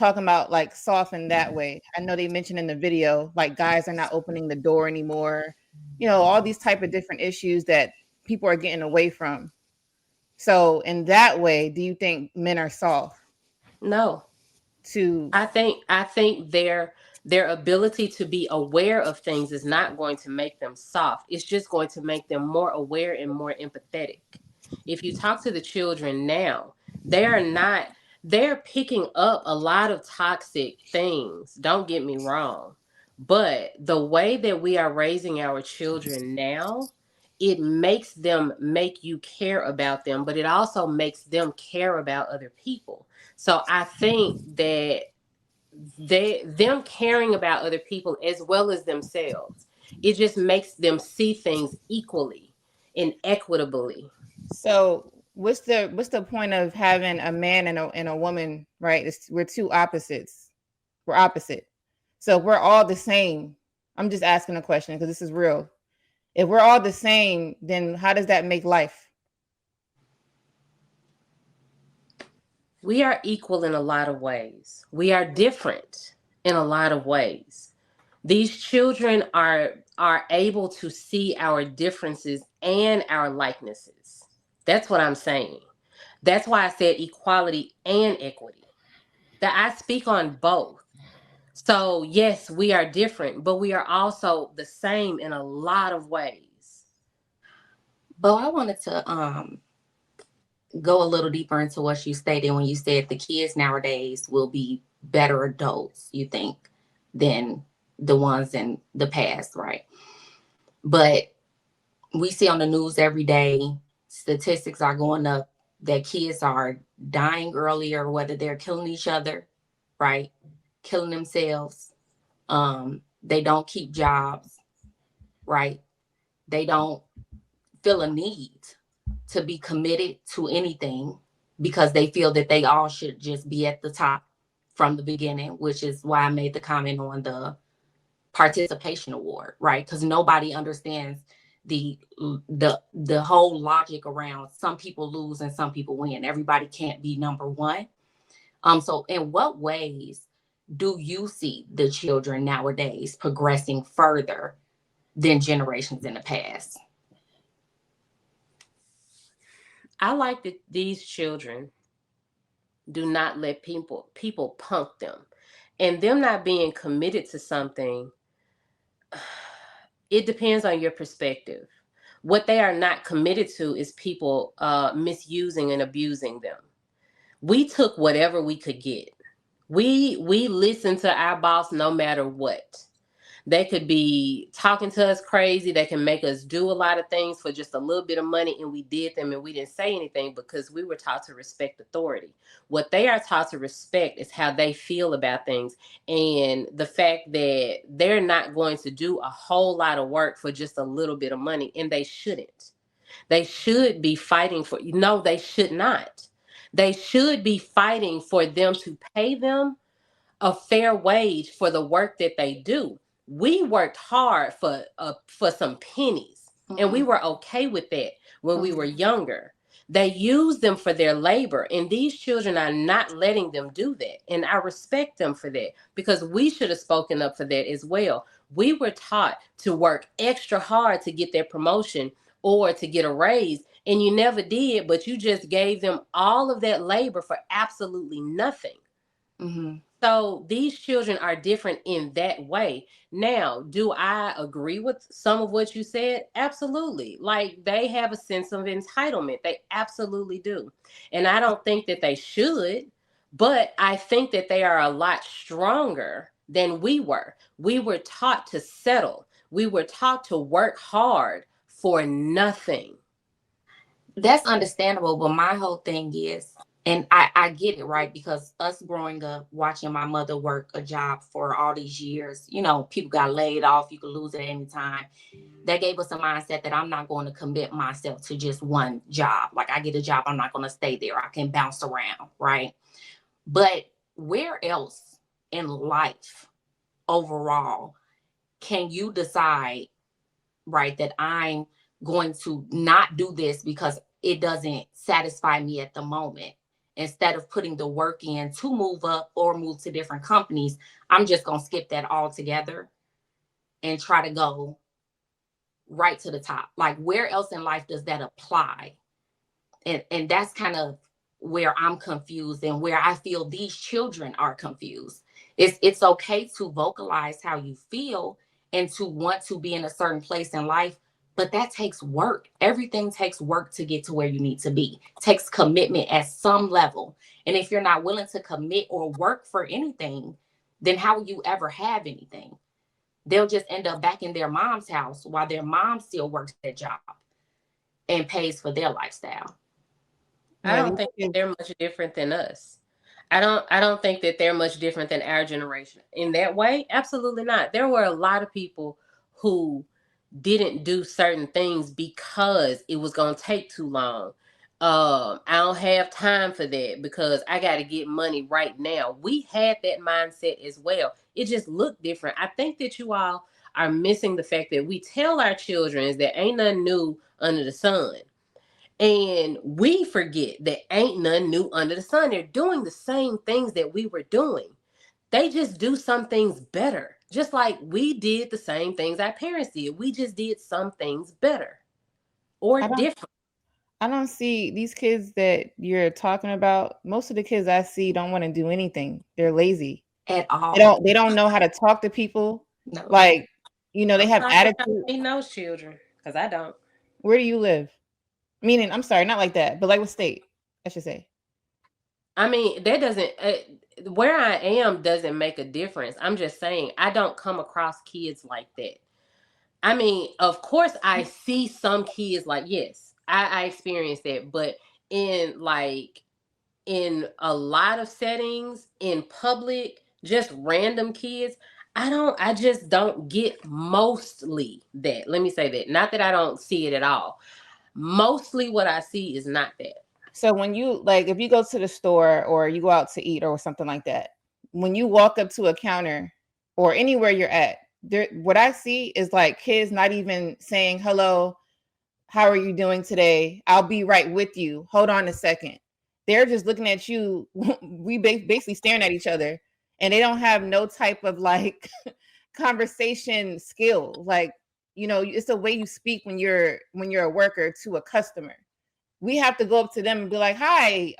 talking about like soft in that way. I know they mentioned in the video, like guys are not opening the door anymore. You know, all these type of different issues that people are getting away from. So in that way, do you think men are soft? No. To I think their ability to be aware of things is not going to make them soft. It's just going to make them more aware and more empathetic. If you talk to the children now, they're not they're picking up a lot of toxic things. Don't get me wrong. But the way that we are raising our children now, it makes them make you care about them, but it also makes them care about other people. So I think that them caring about other people as well as themselves, it just makes them see things equally and equitably. so what's the point of having a man and a woman, right? We're two opposites. We're opposite. So we're all the same. I'm just asking a question because this is real. If we're all the same, then how does that make life? We are equal in a lot of ways. We are different in a lot of ways. These children are able to see our differences and our likenesses. That's what I'm saying. That's why I said equality and equity. That I speak on both. So, yes, we are different, but we are also the same in a lot of ways. But I wanted to go a little deeper into what you stated when you said the kids nowadays will be better adults, you think, than the ones in the past, right? But we see on the news every day, statistics are going up that kids are dying earlier, whether they're killing each other, right? Killing themselves. They don't keep jobs, right? They don't feel a need to be committed to anything because they feel that they all should just be at the top from the beginning, which is why I made the comment on the participation award, right? Because nobody understands the whole logic around some people lose and some people win. Everybody can't be number one. So in what ways do you see the children nowadays progressing further than generations in the past? I like that these children do not let people punk them. And them not being committed to something, it depends on your perspective. What they are not committed to is people misusing and abusing them. We took whatever we could get. We listened to our boss no matter what. They could be talking to us crazy. They can make us do a lot of things for just a little bit of money, and we did them and we didn't say anything because we were taught to respect authority. What they are taught to respect is how they feel about things and the fact that they're not going to do a whole lot of work for just a little bit of money, and they shouldn't. They should be fighting for, no, they should not. They should be fighting for them to pay them a fair wage for the work that they do. We worked hard for some pennies, and we Mm-hmm. were okay with that when we were Mm-hmm. younger. They use them for their labor, and these children are not letting them do that. And I respect them for that because we should have spoken up for that as well. We were taught to work extra hard to get their promotion or to get a raise, and you never did, but you just gave them all of that labor for absolutely nothing. Mm-hmm. So these children are different in that way. Now, do I agree with some of what you said? Absolutely. Like they have a sense of entitlement. They absolutely do. And I don't think that they should, but I think that they are a lot stronger than we were. We were taught to settle, we were taught to work hard for nothing. That's understandable, but my whole thing is, and I get it, right? Because us growing up, watching my mother work a job for all these years, people got laid off, you could lose at any time. That gave us a mindset that I'm not going to commit myself to just one job. Like I get a job, I'm not going to stay there. I can bounce around, right? But where else in life overall can you decide, right, that I'm going to not do this because it doesn't satisfy me at the moment instead of putting the work in to move up or move to different companies, I'm just going to skip that altogether and try to go right to the top. Like, where else in life does that apply? And that's kind of where I'm confused and where I feel these children are confused. It's okay to vocalize how you feel and to want to be in a certain place in life, but that takes work. Everything takes work to get to where you need to be. It takes commitment at some level. And if you're not willing to commit or work for anything, then how will you ever have anything? They'll just end up back in their mom's house while their mom still works their job and pays for their lifestyle. I don't think that they're much different than us. I don't think that they're much different than our generation in that way. Absolutely not. There were a lot of people who didn't do certain things because it was going to take too long. I don't have time for that because I got to get money right now. We had that mindset as well. It just looked different. I think that you all are missing the fact that we tell our children that ain't nothing new under the sun. And we forget that ain't nothing new under the sun. They're doing the same things that we were doing. They just do some things better. Just like we did the same things our parents did. We just did some things better or different. I don't see these kids that you're talking about. Most of the kids I see don't want to do anything. They're lazy at all. They don't know how to talk to people. No. Like, you know, they have attitude. I know children because I don't. Where do you live? Meaning, I'm sorry, not like that, but like what state, I should say. I mean, that doesn't, where I am doesn't make a difference. I'm just saying, I don't come across kids like that. I mean, of course, I see some kids like, yes, I experience that. But in a lot of settings, in public, just random kids, I just don't get mostly that. Let me say that. Not that I don't see it at all. Mostly what I see is not that. So when you, like, if you go to the store or you go out to eat or something like that, when you walk up to a counter or anywhere you're at, there, what I see is like kids not even saying, hello, how are you doing today? I'll be right with you. Hold on a second. They're just looking at you. We basically staring at each other, and they don't have no type of like conversation skill. Like, you know, it's the way you speak when you're a worker to a customer. We have to go up to them and be like, hi,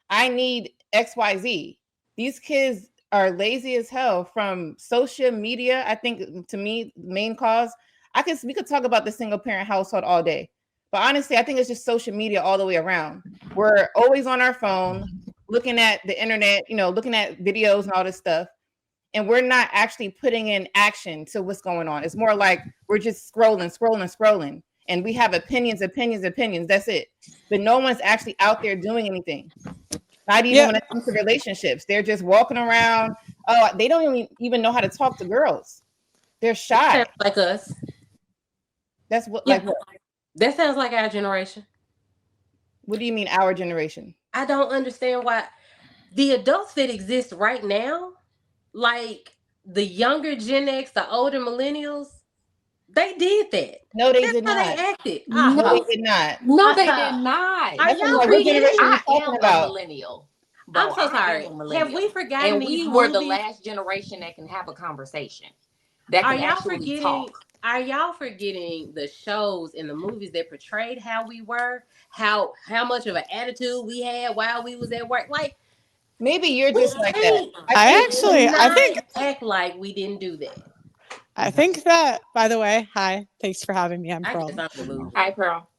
I need XYZ. These kids are lazy as hell from social media. I think, to me, main cause, we could talk about the single parent household all day. But honestly, I think it's just social media all the way around. We're always on our phone, looking at the internet, you know, looking at videos and all this stuff. And we're not actually putting in action to what's going on. It's more like we're just scrolling. And we have opinions. That's it. But no one's actually out there doing anything. Not even when it comes to relationships. They're just walking around. Oh, they don't even know how to talk to girls. They're shy. Like us. That's what, like what? That sounds like our generation. What do you mean, our generation? I don't understand why the adults that exist right now, like the younger Gen X, the older millennials, they did that. No, they did not. They acted. No, they did not. No, they did not. Are y'all what generation are you talking about? A millennial. I'm so sorry. Have we forgotten? And we were the last generation that can have a conversation. That can actually talk. Are y'all forgetting the shows and the movies that portrayed how we were, how much of an attitude we had while we was at work? Like, maybe you're just like that. I think act like we didn't do that. I think that, by the way, hi, thanks for having me. I'm Pearl. Hi, Pearl.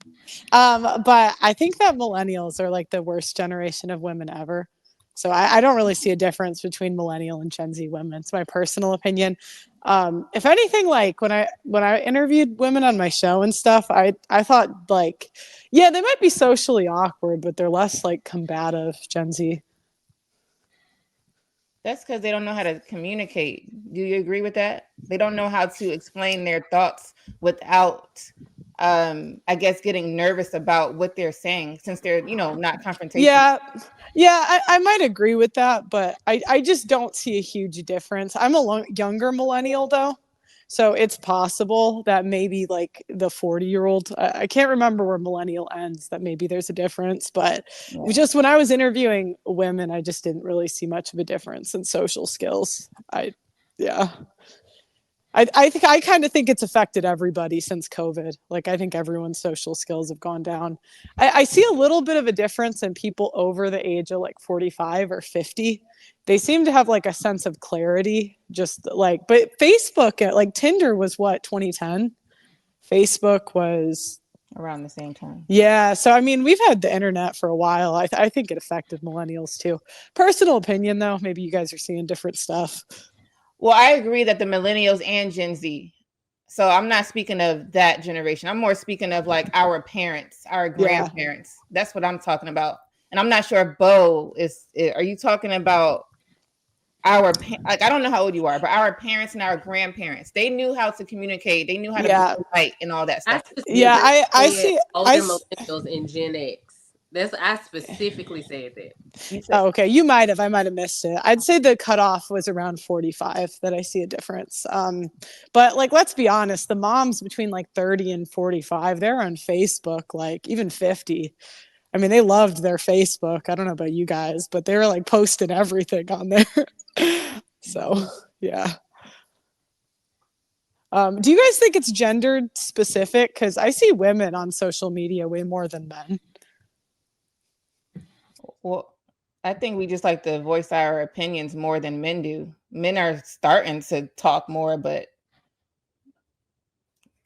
But I think that millennials are like the worst generation of women ever. So I don't really see a difference between millennial and Gen Z women. It's my personal opinion. If anything, like when I interviewed women on my show and stuff, I thought like, yeah, they might be socially awkward, but they're less like combative, Gen Z. That's because they don't know how to communicate. Do you agree with that? They don't know how to explain their thoughts without, I guess, getting nervous about what they're saying, since they're, you know, not confrontational. Yeah, I might agree with that, but I just don't see a huge difference. I'm a younger millennial though, So it's possible that maybe like the 40-year-old, I can't remember where millennial ends, that maybe there's a difference. But Yeah. just when I was interviewing women, I just didn't really see much of a difference in social skills. Yeah. I think I kind of think it's affected everybody since COVID. Like I think everyone's social skills have gone down. I see a little bit of a difference in people over the age of like 45 or 50. They seem to have like a sense of clarity, just like, but Facebook, like Tinder was what, 2010? Facebook was Around the same time. yeah. So I mean, we've had the internet for a while. I think it affected millennials too. Personal opinion though, maybe you guys are seeing different stuff. Well, I agree that the millennials and Gen Z. So I'm not speaking of that generation. I'm more speaking of like our parents, our grandparents. Yeah. That's what I'm talking about. And I'm not sure if Bo are you talking about like, I don't know how old you are, but our parents and our grandparents, they knew how to communicate. They knew how to be polite and all that stuff. I see older millennials and Gen X. I specifically said that. Oh, okay. I might have missed it. I'd say the cutoff was around 45 that I see a difference. But like, let's be honest, the moms between like 30 and 45, they're on Facebook, like even 50. I mean, they loved their Facebook. I don't know about you guys, but they were like posting everything on there. So, yeah. Do you guys think it's gendered specific? Because I see women on social media way more than men. Well, I think we just like to voice our opinions more than men do. Men are starting to talk more, but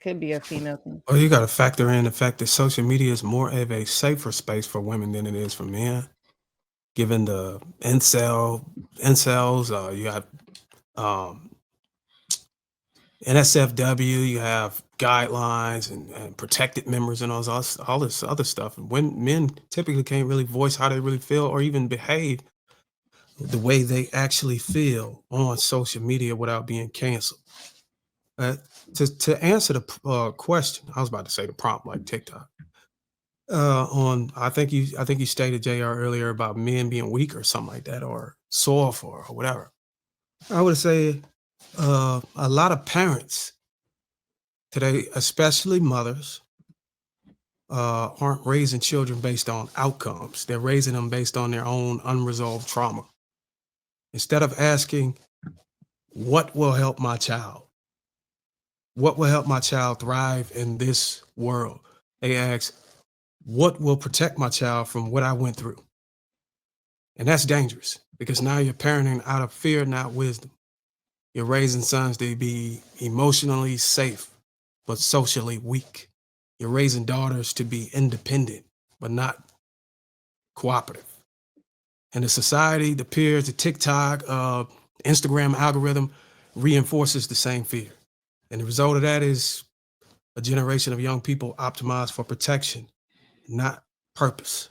could be a female thing. Well, you got to factor in the fact that social media is more of a safer space for women than it is for men. Given the incels, you have NSFW, you have guidelines and protected members and all this other stuff. And when men typically can't really voice how they really feel or even behave the way they actually feel on social media without being canceled. To answer the question, I was about to say the prompt like TikTok. I think you stated, JR, earlier about men being weak or something like that, or soft or whatever. I would say a lot of parents today, especially mothers, aren't raising children based on outcomes. They're raising them based on their own unresolved trauma. Instead of asking, what will help my child? What will help my child thrive in this world? They ask, what will protect my child from what I went through? And that's dangerous because now you're parenting out of fear, not wisdom. You're raising sons to be emotionally safe, but socially weak. You're raising daughters to be independent, but not cooperative. And the society, the peers, the TikTok, Instagram algorithm reinforces the same fear. And the result of that is a generation of young people optimized for protection, not purpose.